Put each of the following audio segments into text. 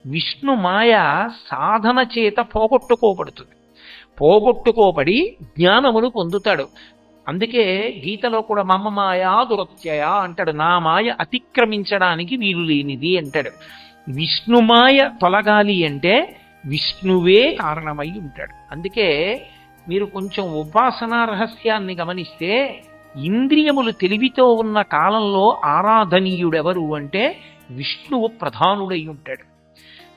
విష్ణు మాయ సాధన చేత పోగొట్టుకోబడుతుంది. పోగొట్టుకోబడి జ్ఞానమును పొందుతాడు. అందుకే గీతలో కూడా మమ మాయా దురత్యయ అంటాడు. నా మాయ అతిక్రమించడానికి వీలు లేనిది అంటాడు. విష్ణుమాయ తొలగాలి అంటే విష్ణువే కారణమై ఉంటాడు. అందుకే మీరు కొంచెం ఉపాసనా రహస్యాన్ని గమనిస్తే ఇంద్రియములు తెలివితో ఉన్న కాలంలో ఆరాధనీయుడెవరు అంటే విష్ణువు ప్రధానుడై ఉంటాడు.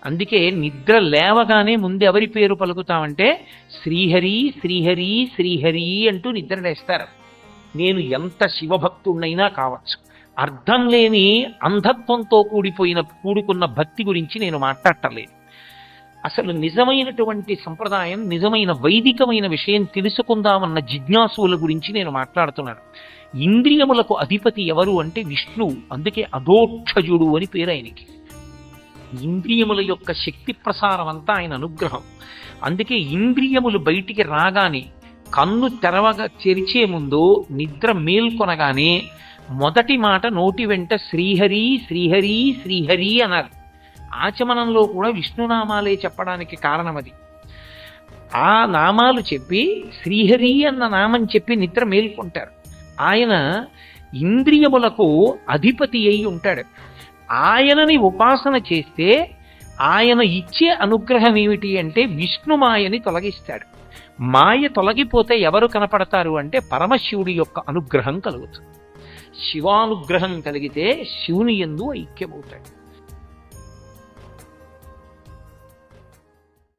అందుకే నిద్ర లేవగానే ముందు ఎవరి పేరు పలుకుతామంటే శ్రీహరి శ్రీహరి శ్రీహరి అంటూ నిద్ర లేస్తారు. నేను ఎంత శివభక్తుడినైనా కావచ్చు, అర్థం లేని అంధత్వంతో కూడుకున్న భక్తి గురించి నేను మాట్లాడటలేదు. అసలు నిజమైనటువంటి సంప్రదాయం, నిజమైన వైదికమైన విషయం తెలుసుకుందామన్న జిజ్ఞాసుల గురించి నేను మాట్లాడుతున్నాను. ఇంద్రియములకు అధిపతి ఎవరు అంటే విష్ణువు. అందుకే అధోక్షజుడు అని పేరు ఆయనకి. ఇంద్రియముల యొక్క శక్తి ప్రసారం అంతా ఆయన అనుగ్రహం. అందుకే ఇంద్రియములు బయటికి రాగానే, కన్ను తెరిచే ముందు, నిద్ర మేల్కొనగానే మొదటి మాట నోటి వెంట శ్రీహరి శ్రీహరి శ్రీహరి అన్నారు. ఆచమనంలో కూడా విష్ణునామాలే చెప్పడానికి కారణం అది. ఆ నామాలు చెప్పి శ్రీహరి అన్న నామం చెప్పి నిద్ర మేల్కొంటారు. ఆయన ఇంద్రియములకు అధిపతి అయి ఉంటాడు. ఆయనని ఉపాసన చేస్తే ఆయన ఇచ్చే అనుగ్రహం ఏమిటి అంటే విష్ణుమాయని తొలగిస్తాడు. మాయ తొలగిపోతే ఎవరు కనపడతారు అంటే పరమశివుడి యొక్క అనుగ్రహం కలుగుతుంది. శివానుగ్రహం కలిగితే శివుని యందు ఐక్యమవుతాడు.